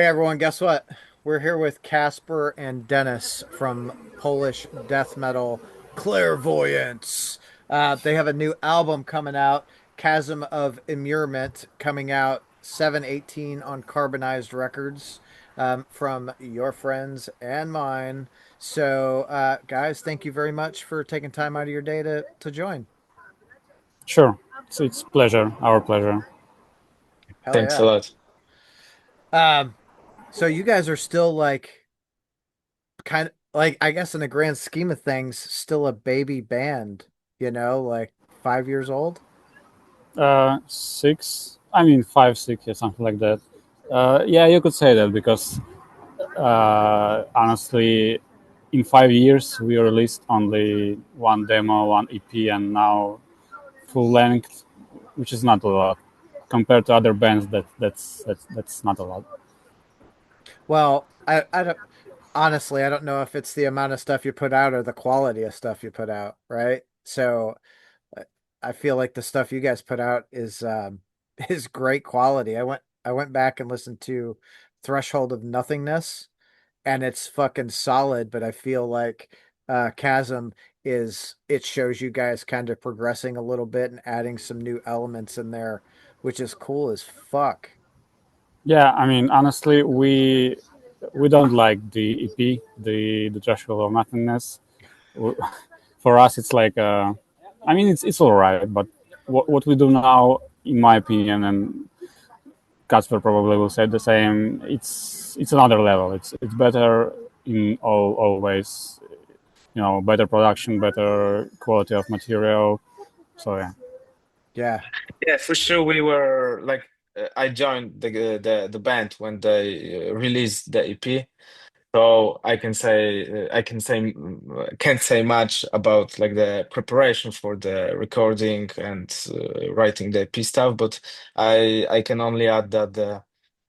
Hey everyone, guess what? We're here with Kacper and Denis from Polish death metal Clairvoyance. They have a new album coming out, Chasm of Immurement, coming out 7/18 on Carbonized Records, from your friends and mine. So, guys, thank you very much for taking time out of your day to join. Sure. It's pleasure, our pleasure. Hell Thanks a yeah. lot. Um, so you guys are still like kind of like I guess in the grand scheme of things, still a baby band, like 5 years old. Six, I mean, 5, 6, yeah, something like that. Yeah, you could say that because honestly, in 5 years, we released only one demo, one EP, and now full length, which is not a lot compared to other bands. That's not a lot. Well, I don't honestly, I don't know if it's the amount of stuff you put out or the quality of stuff you put out, right? So uh, I feel like the stuff you guys put out is is great quality. I went back and listened to Threshold of Nothingness, and it's fucking solid, but I feel like Chasm is it shows you guys kind of progressing a little bit and adding some new elements in there, which is cool as fuck. Yeah, I mean, honestly, we don't like the EP, the Threshold of Nothingness. For us, it's like I mean, it's all right, but what we do now, in my opinion, and Casper probably will say the same, it's another level. It's better in all ways. Better production, better quality of material. So yeah. Yeah. Yeah, for sure. We were like, I joined the band when they released the EP, so can't say much about like the preparation for the recording and writing the EP stuff, but I can only add that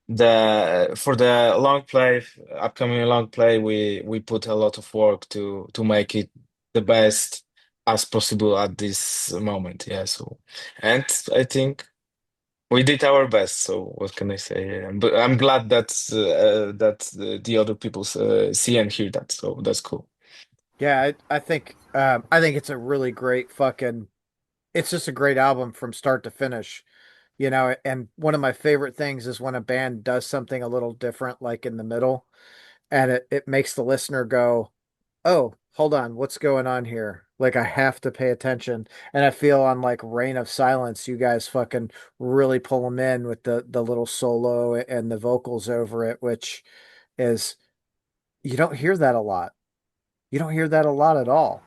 the for the long play, upcoming long play, we put a lot of work to make it the best as possible at this moment. Yeah, so and I think we did our best. So what can I say? But I'm glad that the other people see and hear that. So that's cool. Yeah, I think it's a really great fucking it's just a great album from start to finish. And one of my favorite things is when a band does something a little different, like in the middle, and it makes the listener go, oh, hold on, what's going on here? Like I have to pay attention. And I feel on like Reign of Silence, you guys fucking really pull them in with the little solo and the vocals over it, which is you don't hear that a lot. You don't hear that a lot at all.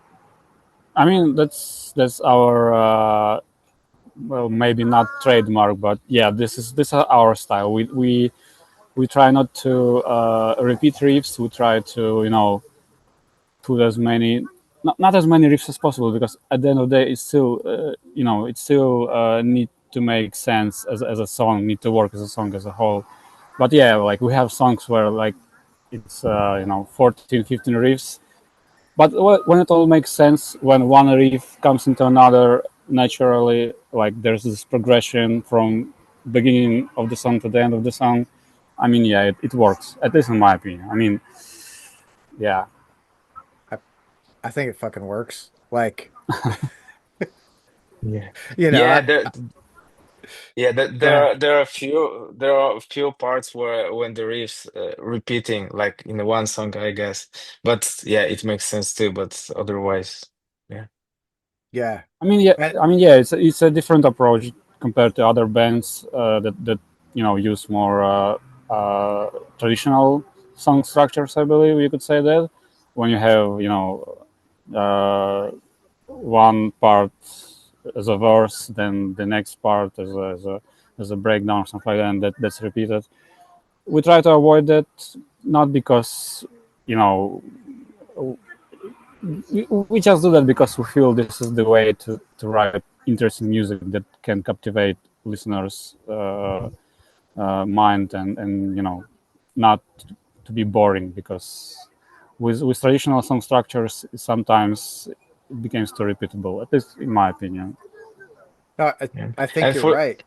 I mean, that's our well, maybe not trademark, but yeah, this is our style. We try not to repeat riffs. We try to put as many not as many riffs as possible, because at the end of the day, it's still it still need to make sense as a song, need to work as a song as a whole. But yeah, like we have songs where like it's 14, 15 riffs, but when it all makes sense, when one riff comes into another naturally, like there's this progression from beginning of the song to the end of the song. I mean, yeah, it works, at least in my opinion. I mean, yeah. I, I think it fucking works. Like, Yeah. you know, Yeah, I go ahead. there are a few parts where when the riffs repeating like in the one song, I guess. But yeah, it makes sense too. But otherwise, yeah. Yeah. And I mean, yeah, it's a different approach compared to other bands that use more traditional song structures. I believe you could say that when you have uh, one part as a verse, then the next part as a breakdown or something like that, and that's repeated. We try to avoid that, not because you know we just do that because we feel this is the way to write interesting music that can captivate listeners' mind, and not to be boring, because with traditional song structures sometimes it becomes too repeatable, at least in my opinion. no, I, Yeah. I think And you're for right.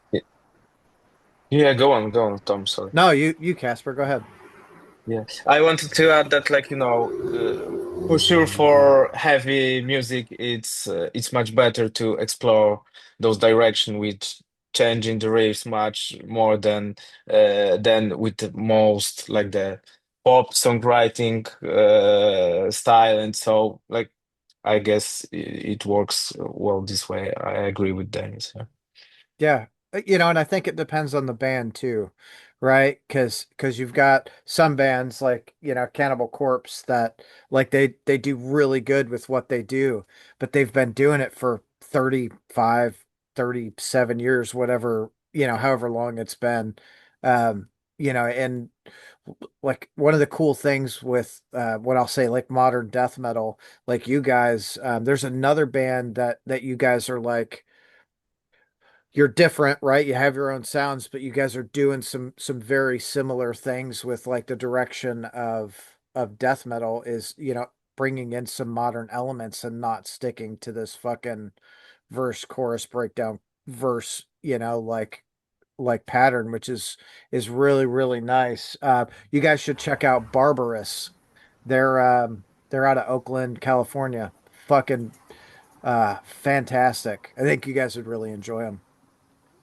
Yeah, go on, Tom. Sorry. No, you Casper, go ahead. Yeah, I wanted to add that, like, for sure, for heavy music, it's much better to explore those direction with changing the riffs much more than with the most like the pop songwriting style, and so like I guess it works well this way. I agree with Dennis. Yeah. Yeah. And I think it depends on the band too, right? Because you've got some bands like, Cannibal Corpse that like they do really good with what they do, but they've been doing it for 35, 37 years, whatever, however long it's been. Um, and like one of the cool things with what I'll say like modern death metal, like you guys, there's another band that you guys are like you're different, right? You have your own sounds, but you guys are doing some very similar things with like the direction of death metal is, bringing in some modern elements and not sticking to this fucking verse chorus breakdown verse, like pattern, which is really really nice. You guys should check out Barbarous. They're out of Oakland, California. Fucking fantastic. I think you guys would really enjoy them.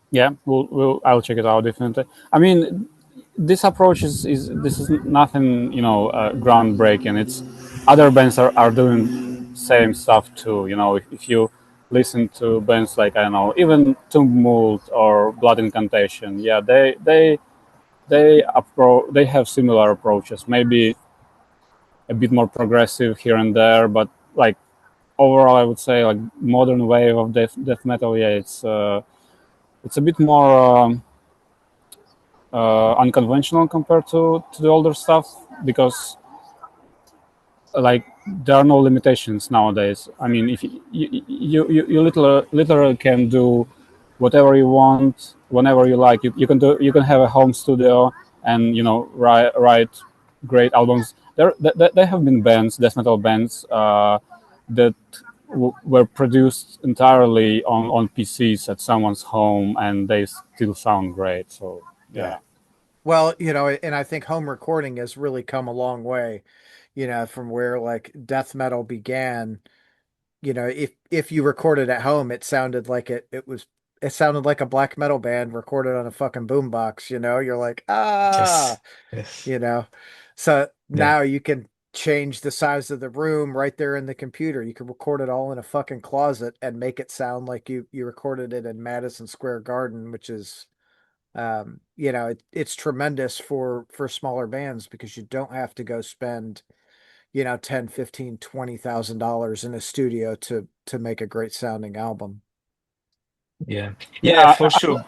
Yeah, I'll check it out definitely. I mean, this approach is this is nothing groundbreaking. It's other bands are doing same stuff too. If you listen to bands like I don't know even Tumult or Blood Incantation, yeah, they have similar approaches. Maybe a bit more progressive here and there, but like overall, I would say like modern wave of death metal. Yeah, it's a bit more. Unconventional compared to the older stuff because like there are no limitations nowadays. I mean, if you literally can do whatever you want whenever you like. You can have a home studio and write great albums. There have been bands, death metal bands, that were produced entirely on PCs at someone's home and they still sound great. So Yeah. yeah. Well, and I think home recording has really come a long way, from where like death metal began. If you recorded at home, it sounded like it sounded like a black metal band recorded on a fucking boombox, You're like, Yes. Yes. you know. So Yeah. now you can change the size of the room right there in the computer. You can record it all in a fucking closet and make it sound like you recorded it in Madison Square Garden, which is it's tremendous for smaller bands because you don't have to go spend 10, 15, $20,000 in a studio to make a great sounding album. Yeah. Yeah, Yeah, for sure.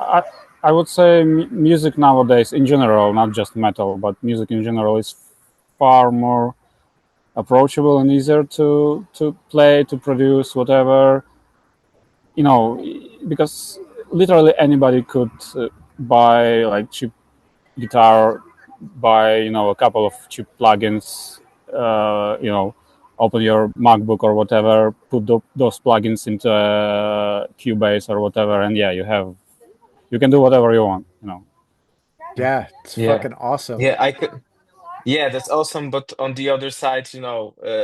I would say music nowadays, in general, not just metal, but music in general, is far more approachable and easier to play, to produce, whatever. You know, because literally anybody could buy like cheap guitar, buy a couple of cheap plugins, open your MacBook or whatever, put those plugins into Cubase or whatever, and yeah, you can do whatever you want. Yeah, it's Yeah. fucking awesome. Yeah, I could. Yeah, that's awesome. But on the other side,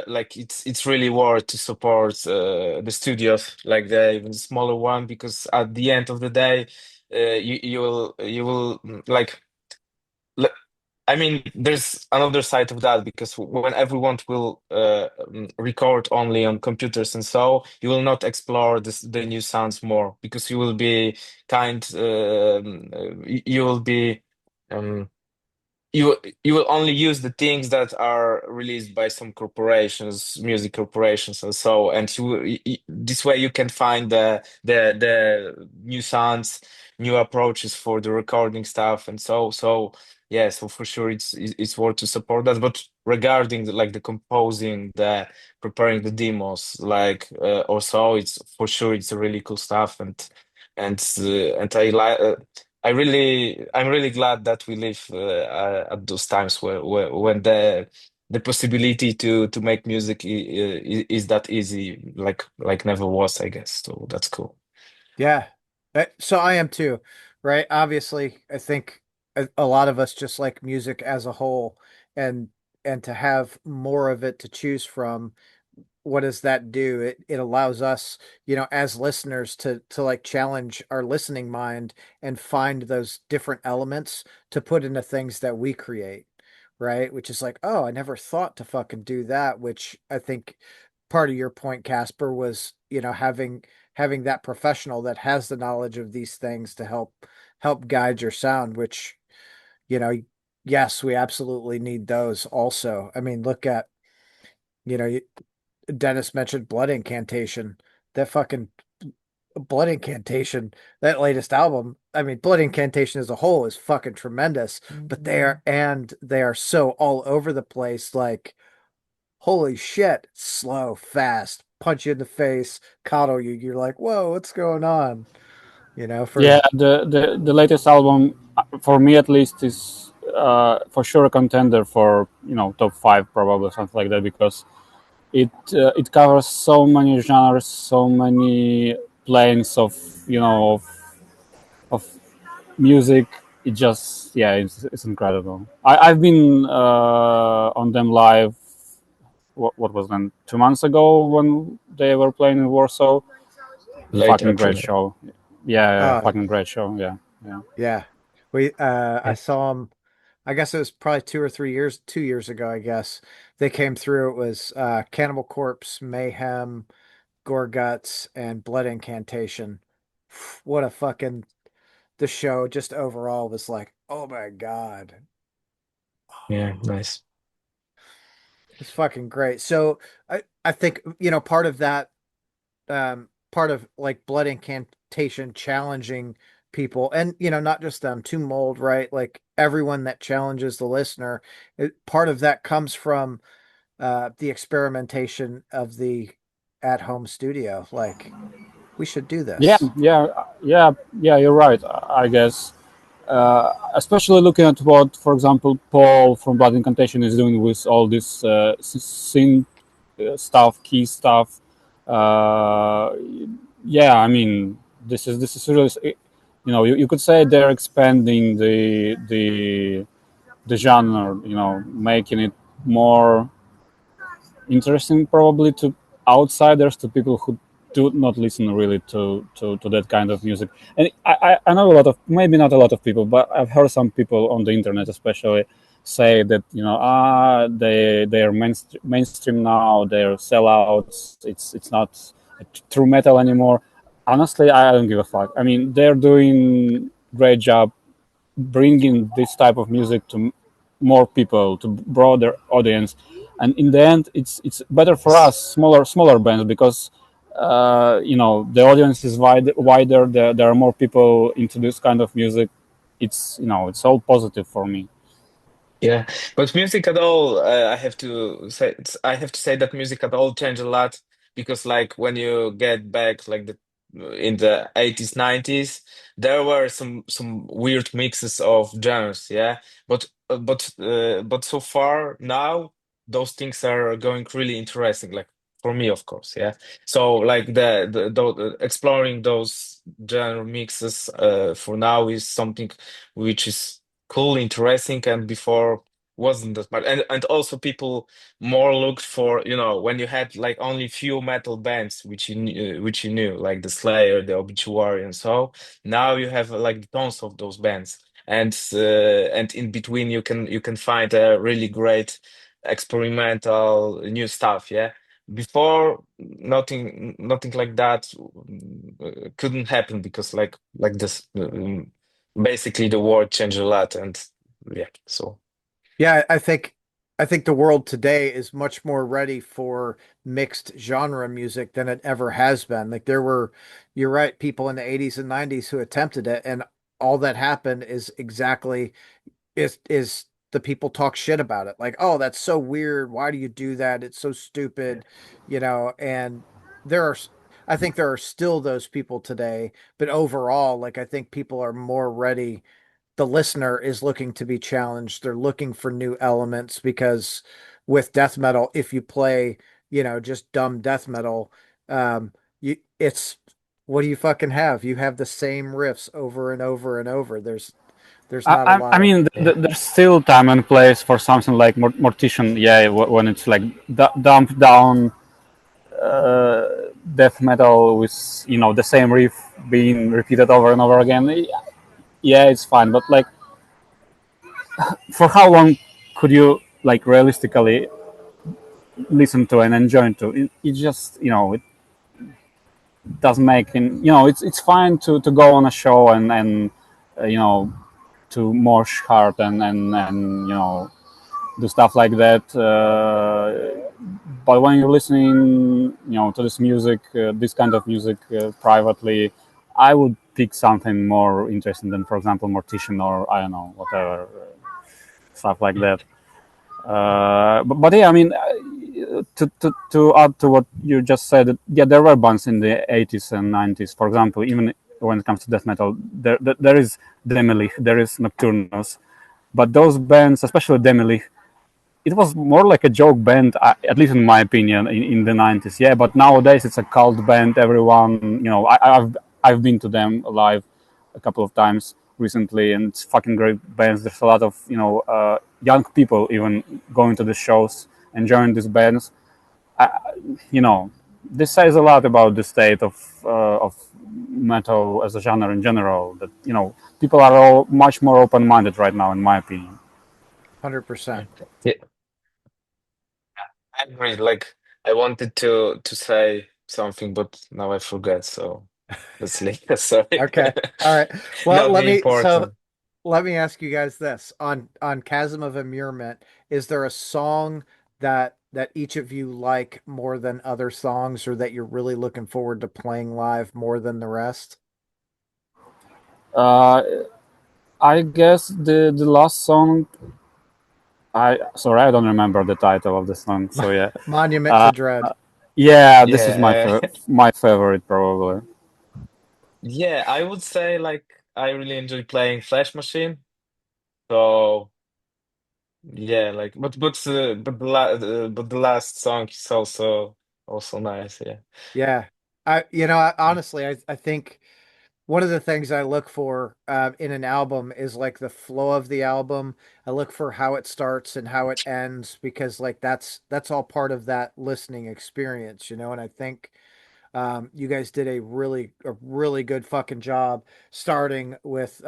like it's really worth to support the studios, like the even smaller one, because at the end of the day, you will like. I mean, there's another side of that because when everyone will record only on computers and so, you will not explore the new sounds more because you will be you will be. Um, you will only use the things that are released by some corporations, music corporations, and so. And this way you can find the new sounds, new approaches for the recording stuff, and so. Yeah, so for sure it's worth to support that. But regarding like the composing, the preparing the demos, like also it's for sure it's really cool stuff, and I'm really glad that we live at those times when the possibility to make music is that easy, like never was, I guess. So that's cool. Yeah. So I am too, right? Obviously, I think a lot of us just like music as a whole, and to have more of it to choose from, what does that do? It allows us, as listeners to like challenge our listening mind and find those different elements to put into things that we create, right? Which is like, oh, I never thought to fucking do that, which I think part of your point, Casper, was, having that professional that has the knowledge of these things to help guide your sound, which, you know, yes, we absolutely need those also. I mean, look at, you know, Dennis mentioned Blood Incantation. That fucking Blood Incantation, that latest album. I mean, Blood Incantation as a whole is fucking tremendous, but they are so all over the place. Like, holy shit, slow, fast, punch you in the face, coddle you. You're like, whoa, what's going on? Yeah, For the latest album, for me at least, is for sure a contender for top five probably something like that because it covers so many genres, so many planes of of music. It just it's incredible. I've been on them live. What was then 2 months ago when they were playing in Warsaw. Late Fucking great April. Yeah. show. Yeah, uh fucking great show. Yeah, yeah. yeah. I saw them, I guess it was probably 2 or 3 years, 2 years ago, I guess. They came through. It was Cannibal Corpse, Mayhem, Gore Guts, and Blood Incantation. What a fucking the show just overall was like, oh my God. Yeah, nice. It's fucking great. So I think, part of that, part of like Blood Incantation challenging people, and not just them, to mold, right? Like everyone that challenges the listener, part of that comes from the experimentation of the at home studio. Like, we should do Yeah, this. yeah, yeah. You're right. I guess, especially looking at what, for example, Paul from Blood Incantation is doing with all this synth stuff, key stuff. Uh, yeah, I mean, this is really, you could say they're expanding the genre, making it more interesting probably to outsiders, to people who do not listen really to that kind of music. And I know a lot of, maybe not a lot of people, but I've heard some people on the internet especially say that they're mainstream now, they're sellouts, it's not true metal anymore. Honestly, I don't give a fuck. I mean, they're doing great job bringing this type of music to more people, to broader audience, and in the end, it's better for Yes. us, smaller bands, because the audience is wider. There are more people into this kind of music. It's all positive for me. Yeah, but music at all, I have to say, I have to say that music at all changed a lot because, like, when you get back, like the in the 80s, 90s, there were some weird mixes of genres, yeah. But so far now, those things are going really interesting, like for me, of course, yeah. So like exploring those genre mixes, for now is something which is cool, interesting, and before wasn't that much. And also people more looked for, when you had like only few metal bands which you knew, like the Slayer, the Obituary, and so now you have like tons of those bands. And in between you can find a really great experimental new stuff, yeah. Before, nothing like that couldn't happen because like this basically the world changed a lot. And yeah, so Yeah, I think the world today is much more ready for mixed genre music than it ever has been. Like, you're right, people in the 80s and 90s who attempted it, and all that happened is exactly is the people talk shit about it. Like, oh, that's so weird. Why do you do that? It's so yeah. stupid, and there are I think there are still those people today, but overall, like, I think people are more ready. The listener is looking to be challenged. They're looking for new elements because with death metal, if you play, just dumb death metal, you it's what do you fucking have? You have the same riffs over and over and over. There's not a I lot of mean, Yeah. there's still time and place for something like Mortician, yeah, when it's like dumped down death metal with the same riff being repeated over and over again. Yeah, it's fine, but like, for how long could you like realistically listen to and enjoy to? It just it doesn't make it's fine to go on a show and you know to mosh hard and do stuff like that. But when you're listening, to this music, this kind of music privately, I would pick something more interesting than, for example, Mortician or I don't know, whatever stuff like that. But yeah, I mean, to add to what you just said, yeah, there were bands in the 80s and 90s. For example, even when it comes to death metal, there is Demilich, there is Nocturnus, but those bands, especially Demilich, it was more like a joke band, at least in my opinion, in the 90s. Yeah, but nowadays it's a cult band. Everyone, I've been to them live a couple of times recently, and it's fucking great bands. There's a lot of young people even going to the shows, enjoying these bands. You know, this says a lot about the state of metal as a genre in general. That people are all much more open-minded right now, in my opinion. 100%. Yeah, I agree. Like I wanted to say something, but now I forgot. So let's leave. Sorry. Okay. All right. Well, Not the so important. let me ask you guys this. On Chasm of Immurement, is there a song that each of you like more than other songs or that you're really looking forward to playing live more than the rest? Uh, I guess the last song. I don't remember the title of the song. So yeah, Monument uh, to Dread. yeah, this is Yeah, my favorite probably. yeah. I would say like I really enjoy playing Flash Machine. So yeah, like but the last song is also nice. Yeah. Yeah. Honestly, I think one of the things I look for in an album is like the flow of the album. I look for how it starts and how it ends because like that's all part of that listening experience, and I think you guys did a really good fucking job starting with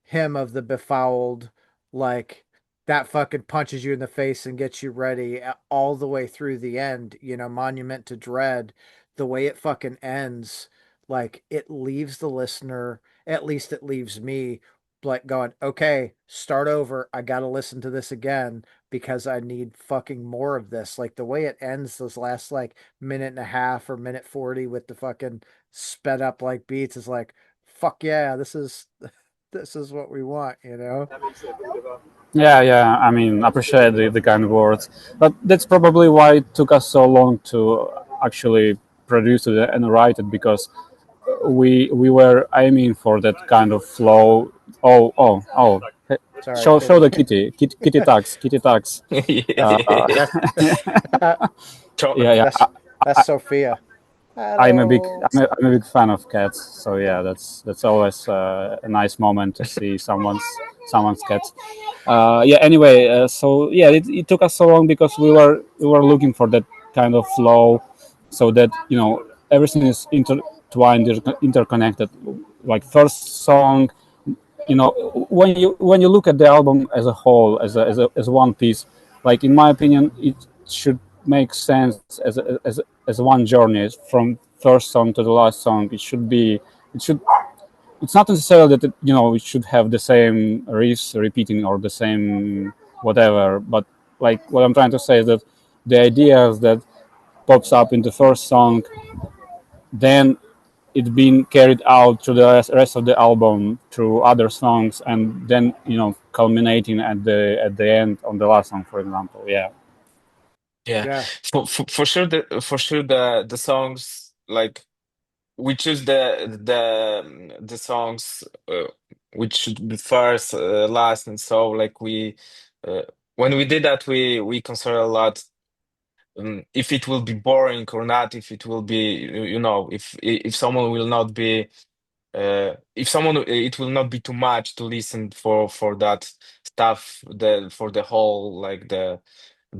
him of the Befouled, like that fucking punches you in the face and gets you ready all the way through the end. Monument to Dread, the way it fucking ends, like it leaves the listener, at least it leaves me, like going, okay, start over. I gotta listen to this again because I need fucking more of this. Like the way it ends, those last like minute and a half or minute 40 with the fucking sped up like beats is like, fuck yeah, this is what we want. Yeah, yeah. I mean, appreciate the kind words, but that's probably why it took us so long to actually produce it and write it because we were aiming for that kind of flow. Oh! Hey, Sorry, show kitty. the kitty tags. That's Cho- Yeah, yeah. that's Sophia. Hello. I'm a big fan of cats. So yeah, that's always a nice moment to see someone's cat. Yeah. Anyway, so yeah, it took us so long because we were looking for that kind of flow, so that everything is intertwined, interconnected. Like first song, when you look at the album as a whole, as one piece, like in my opinion, it should make sense as one journey from first song to the last song. It should it's not necessarily that it should have the same riffs repeating or the same whatever, but like what I'm trying to say is that the ideas that pops up in the first song, then it's been carried out through the rest of the album through other songs, and then culminating at the end on the last song, for example. Yeah. yeah. Yeah. For sure the songs like we choose the songs which should be first, last, and so like we uh, when we did that we consider a lot if it will be boring or not, if it will be, if someone will not be, if someone, it will not be too much to listen for that stuff, for the whole, like the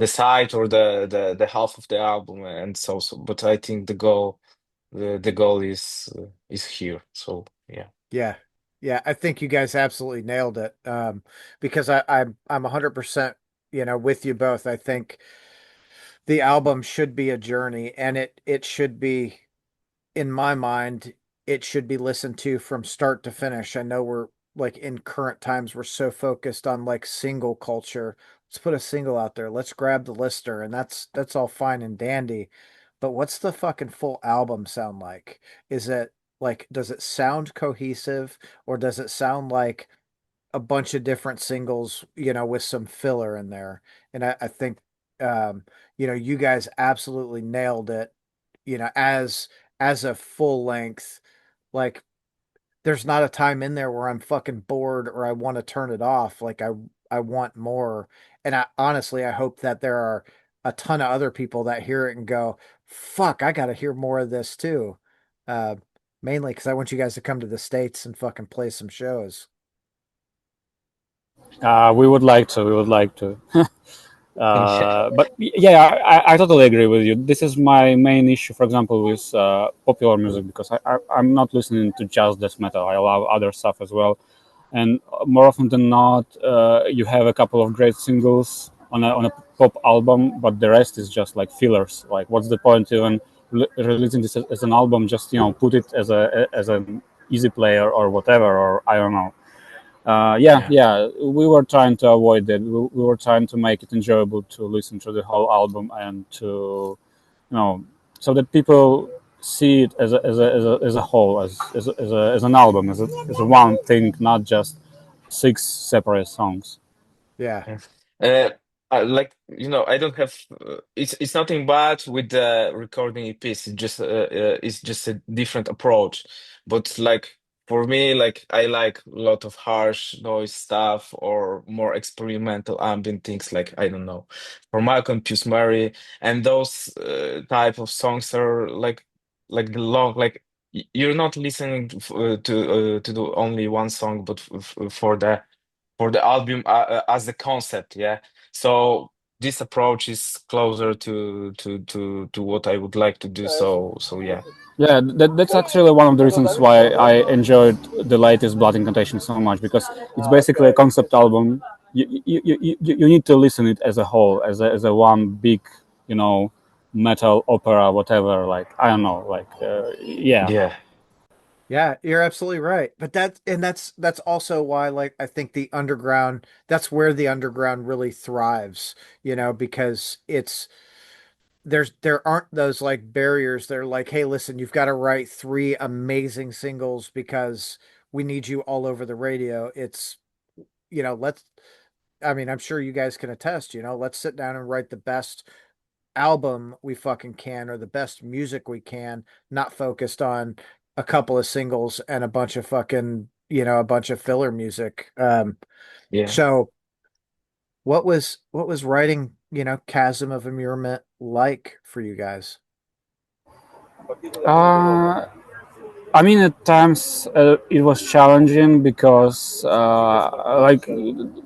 side or the half of the album, and so. But I think the goal is here. So yeah. Yeah. Yeah, I think you guys absolutely nailed it. Because I'm 100%, with you both. I think the album should be a journey, and it should be, in my mind, it should be listened to from start to finish. I know we're like in current times, we're so focused on like single culture. Let's put a single out there. Let's grab the listener, and that's all fine and dandy. But what's the fucking full album sound like? Is it like, does it sound cohesive, or does it sound like a bunch of different singles, with some filler in there? And I think, um, you guys absolutely nailed it, as a full length. Like, there's not a time in there where I'm fucking bored or I want to turn it off. Like, I want more. And I honestly, I hope that there are a ton of other people that hear it and go, fuck, I gotta hear more of this too. Uh, Mainly because I want you guys to come to the States and fucking play some shows. We would like to. We would like to. Yeah. But yeah, I totally agree with you. This is my main issue, for example, with popular music, because I'm not listening to just death metal. I love other stuff as well. And more often than not, you have a couple of great singles on a pop album, but the rest is just like fillers. Like, what's the point even releasing this as an album? Just put it as an easy player or whatever, or I don't know. Yeah, Yeah. yeah, we were trying to avoid that. We were trying to make it enjoyable to listen to the whole album, and to, you know, so that people see it as a whole, as an album, as a one thing, not just six separate songs. Yeah. Yeah. Uh, like, I don't have. It's nothing bad with the recording EPs. It's just a different approach. But like for me, like I like a lot of harsh noise stuff or more experimental ambient things. Like, I don't know, for Malcolm Mary, and those type of songs are like the long, like you're not listening to the only one song, but for the album, as a concept. Yeah. So this approach is closer to what I would like to do. So yeah. Yeah, that's actually one of the reasons why I enjoyed the latest Blood Incantation so much, because it's basically a concept album. You need to listen it as a whole, as a one big, you know, metal opera, whatever. Like, I don't know, like yeah. Yeah. Yeah, you're absolutely right. But that's also why, like, I think the underground, that's where the underground really thrives, because there aren't those like barriers. They're like, hey, listen, you've got to write three amazing singles because we need you all over the radio. It's, let's, I mean, I'm sure you guys can attest, let's sit down and write the best album we fucking can, or the best music we can, not focused on a couple of singles and a bunch of fucking, a bunch of filler music. Yeah. So what was writing, Chasm of Immurement like for you guys? Uh, I mean, at times it was challenging because, like,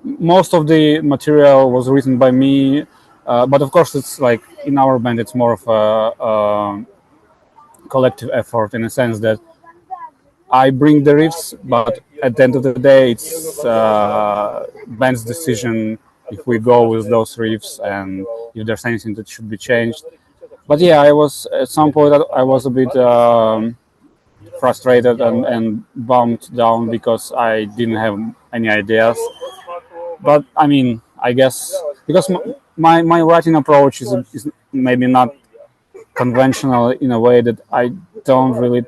most of the material was written by me, but of course, it's like in our band, it's more of a collective effort, in a sense that I bring the riffs, but at the end of the day, it's band's decision if we go with those riffs and if there's anything that should be changed. But yeah, I was at some point I was a bit. Frustrated and bummed down because I didn't have any ideas. But I mean, I guess because my writing approach is maybe not conventional in a way that I don't really,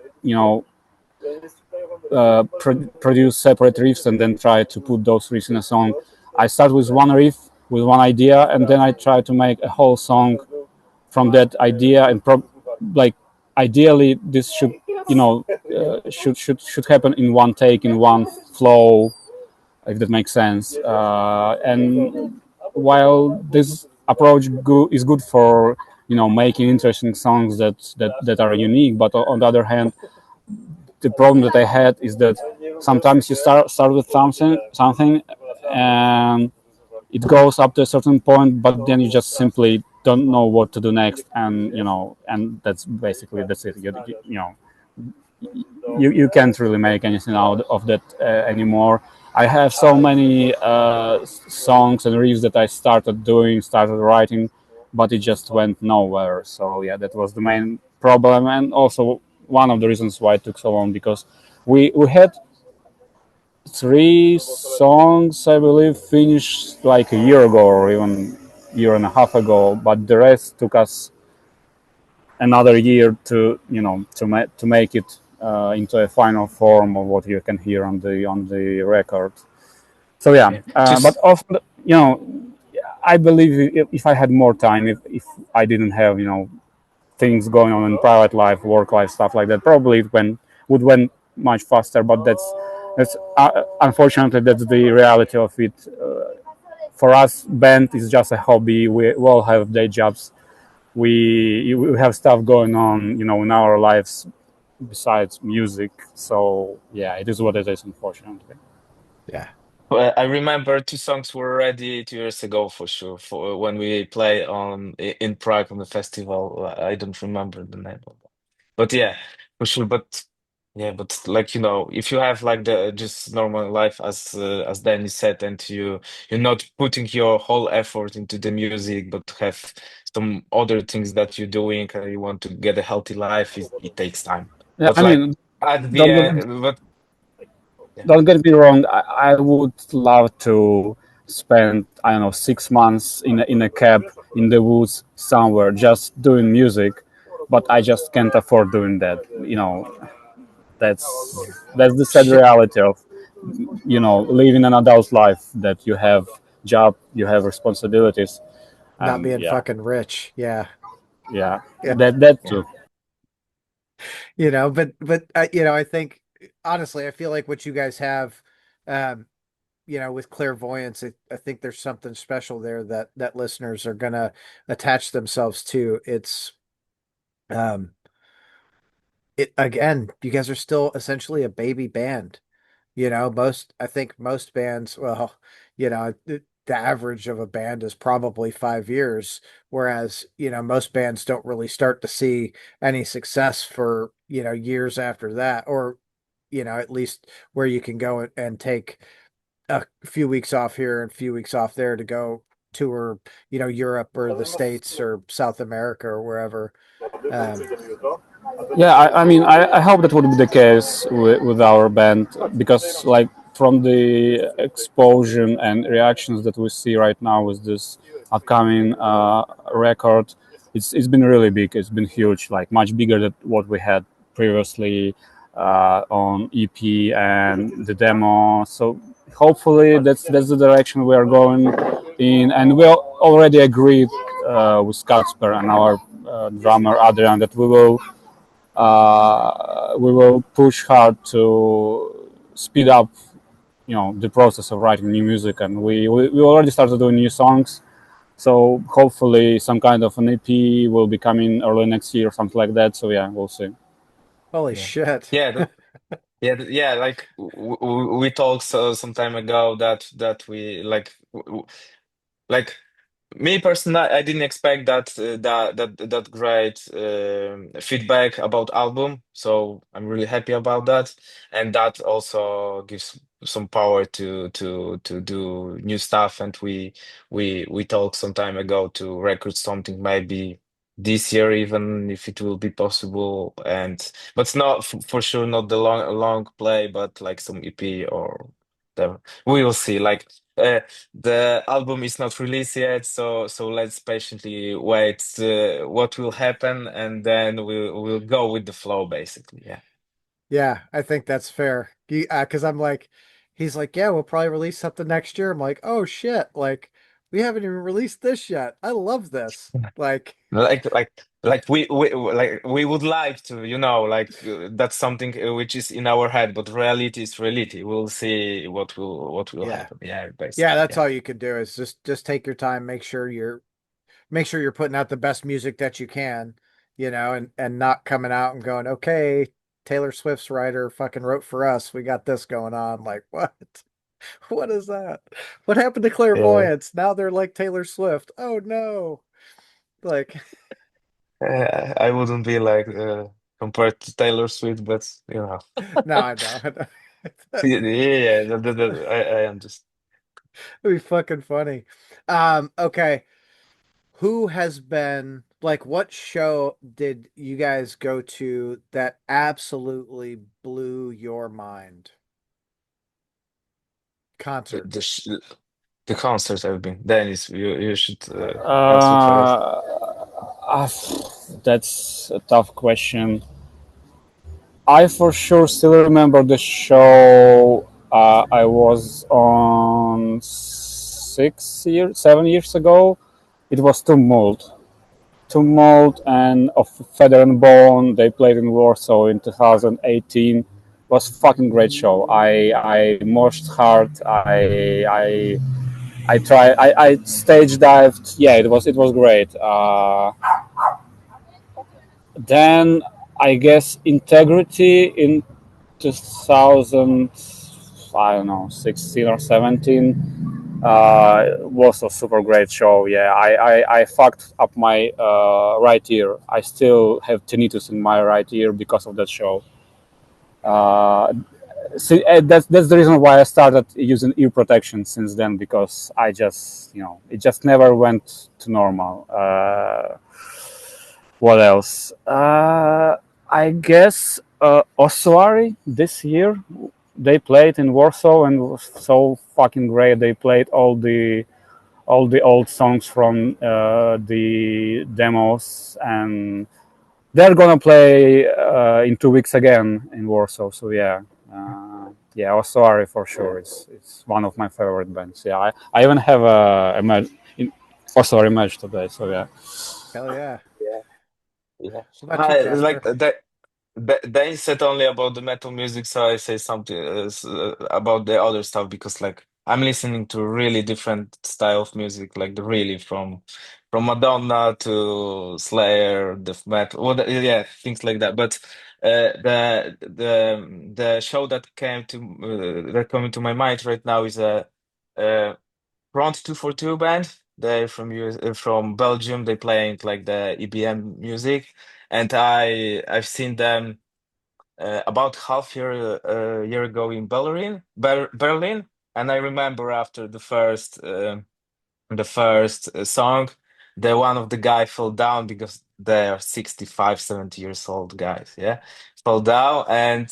produce separate riffs and then try to put those riffs in a song. I start with one riff, with one idea, and then I try to make a whole song from that idea, and like ideally this should, should happen in one take, in one flow, if that makes sense. And while this approach is good for making interesting songs that are unique. But on the other hand, the problem that I had is that sometimes you start with something, and it goes up to a certain point, but then you just simply don't know what to do next, and and that's it. You can't really make anything out of that anymore. I have so many songs and riffs that I started writing, but it just went nowhere. So yeah, that was the main problem, and also one of the reasons why it took so long, because we had three songs, I believe, finished like a year ago or even year and a half ago, but the rest took us another year to to make it into a final form of what you can hear on the record. So yeah, Yeah. but Just often I believe if I had more time, if I didn't have things going on in private life, work life, stuff like that, probably it went much faster. But that's unfortunately that's the reality of it. For us, band is just a hobby. We all have day jobs. We have stuff going on, in our lives besides music. So yeah, it is what it is, unfortunately. Yeah. I remember two songs were ready 2 years ago for sure. For when we play in Prague on the festival, I don't remember the name of it. But yeah, for sure. But yeah, but like if you have like the just normal life as Danny said, and you're not putting your whole effort into the music, but have some other things that you're doing, and you want to get a healthy life, it takes time. Yeah, But I like mean, at the don't get, end, but yeah. don't get me wrong. I would love to spend, I don't know, 6 months in a cab in the woods somewhere just doing music, but I just can't afford doing that. That's that's the sad Shit. reality of living an adult life, that you have job, you have responsibilities, Not and being yeah, fucking rich. Yeah. yeah, Yeah. that Yeah. too. I think honestly, I feel like what you guys have, um, with clairvoyance, I think there's something special there that listeners are gonna attach themselves to. Um, it again, you guys are still essentially a baby band. I think most bands, well, the average of a band is probably 5 years, whereas, most bands don't really start to see any success for, years after that, or, at least where you can go and take a few weeks off here and a few weeks off there to go tour, Europe or the States or South America or wherever. Um, Yeah, I mean, I hope that would be the case with our band, because, like, from the explosion and reactions that we see right now with this upcoming record, it's been really big. It's been huge, like much bigger than what we had previously on EP and the demo. So hopefully that's the direction we are going in, and we already agreed with Kacper and our drummer Adrian that we will push hard to speed up, the process of writing new music, and we already started doing new songs. So hopefully, some kind of an EP will be coming early next year or something like that. So yeah, we'll see. Holy Yeah. shit. Yeah, yeah. Like we talked some time ago that we like me personally, I didn't expect that great feedback about album, so I'm really happy about that, and that also gives some power to do new stuff. And we talked some time ago to record something maybe this year, even if it will be possible, and but it's not for sure not the long play, but like some EP or whatever. We will see. Like. The album is not released yet, so let's patiently wait what will happen, and then we'll go with the flow, basically. Yeah. Yeah, I think that's fair. Because he's like, yeah, we'll probably release something next year. I'm like, oh shit, like we haven't even released this yet. I love this. Like, Like we would like to, that's something which is in our head, but reality is reality. We'll see what will yeah, happen. Yeah, yeah, basically. that's Yeah. all you can do is just take your time, make sure you're make sure you're putting out the best music that you can, and not coming out and going, okay, Taylor Swift's writer fucking wrote for us. We got this going on. Like, what? What is that? What happened to Yeah. Clairvoyance? Now they're like Taylor Swift. Oh no. Like, I wouldn't be like compared to Taylor Swift, but no, I know. I know. yeah, yeah, I understand. It'd be fucking funny. Okay. Who has been like what show did you guys go to that absolutely blew your mind? The, Concert. the sh the concerts I've been. Dennis, you should answer first. Uh, uh, that's a tough question. I for sure still remember the show I was on 6 years, 7 years ago. It was Tumult. Tumult and of Feather and Bone. They played in Warsaw in 2018. It was a fucking great show. I moshed hard. I tried. I stage dived. Yeah, it was great. Then I guess Integrity in 2000, I don't know, 16 or 17 was a super great show. Yeah, I fucked up my right ear. I still have tinnitus in my right ear because of that show. Uh, See, that's the reason why I started using ear protection since then, because I just, it just never went to normal. What else? I guess Osuary this year they played in Warsaw and it was so fucking great. They played all the old songs from the demos, and they're gonna play in 2 weeks again in Warsaw. So yeah, yeah, Osuary for sure. It's one of my favorite bands. Yeah, I even have a match in Osuary match today. So yeah. Hell yeah. Yeah. What about you, Like Casper? that. They said only about the metal music, so I say something about the other stuff because like I'm listening to really different style of music, like the really from Madonna to Slayer, death metal, yeah, things like that. But the show that coming to my mind right now is a uh, Front 242 band. They're from Belgium. They playing like the EBM music, and I've seen them about half year ago in Berlin, and I remember after the first song, the one of the guy fell down because they are 65, 70 years old guys, yeah, fell down, and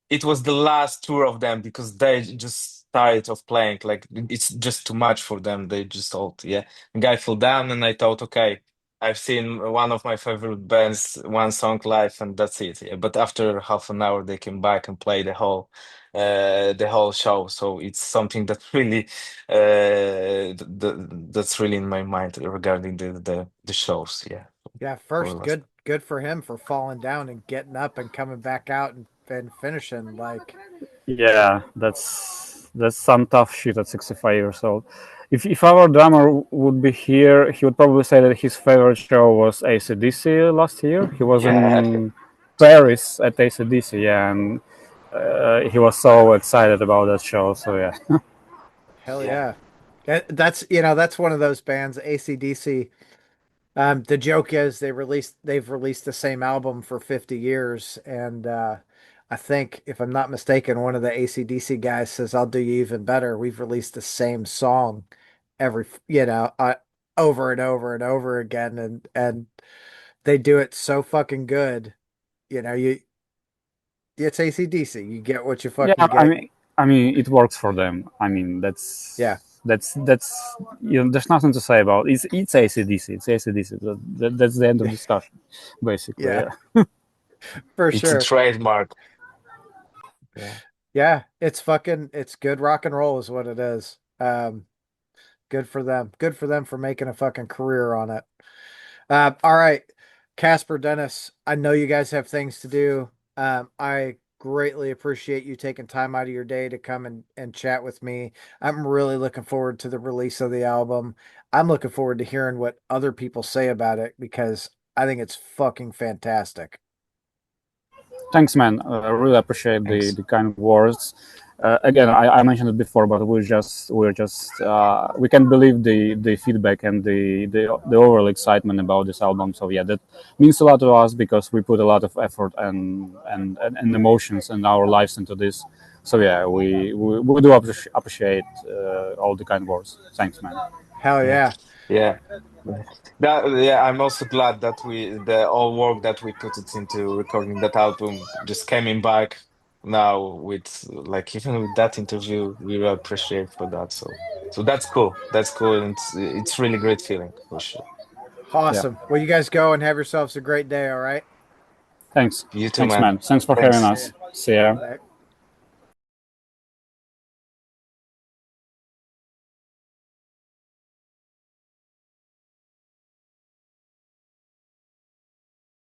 it was the last tour of them because they just tired of playing, like it's just too much for them, they just old, yeah. The guy fell down and I thought, okay, I've seen one of my favorite bands one song live and that's it, yeah. But after half an hour they came back and played the whole show, so it's something that really that's really in my mind regarding the shows. Yeah, Yeah, for first, last. good for him for falling down and getting up and coming back out and finishing. Like, Yeah, that's some tough shit at 65 years old. If our drummer would be here, he would probably say that his favorite show was AC/DC last year. He was Yeah, in Paris at AC/DC, yeah, and he was so excited about that show. So yeah, hell yeah, yeah. That's one of those bands, AC/DC. The joke is they've released the same album for 50 years, and I think if I'm not mistaken, one of the AC/DC guys says, "I'll do you even better. We've released the same song every, over and over and over again, and they do it so fucking good. You it's AC/DC. You get what you yeah. fucking I get. mean, I mean, it works for them. I mean, Yeah, that's there's nothing to say about it. It's AC/DC. It's AC/DC. That's the end of discussion, basically. yeah, Yeah. for it's a sure. trademark. Yeah, Yeah, it's good rock and roll is what it is. Good for them. Good for them for making a fucking career on it. All right, Casper, Dennis, I know you guys have things to do. I greatly appreciate you taking time out of your day to come and chat with me. I'm really looking forward to the release of the album. I'm looking forward to hearing what other people say about it because I think it's fucking fantastic. Thanks, man. I really appreciate Thanks. the kind words. Again, I mentioned it before, but we can't believe the feedback and the overall excitement about this album. So yeah, that means a lot to us because we put a lot of effort and emotions and our lives into this. So yeah, we do appreciate all the kind words. Thanks, man. Hell Yeah. yeah. Yeah. Yeah, I'm also glad that the all work that we put it into recording that album just coming back now with like even with that interview, we really appreciate for that. So that's cool. That's cool, and it's really great feeling for sure. Yeah, Awesome. Well, you guys go and have yourselves a great day, all right? thanks, You too, thanks, man. man. Thanks for having Thanks. See ya. us. See ya. Bye.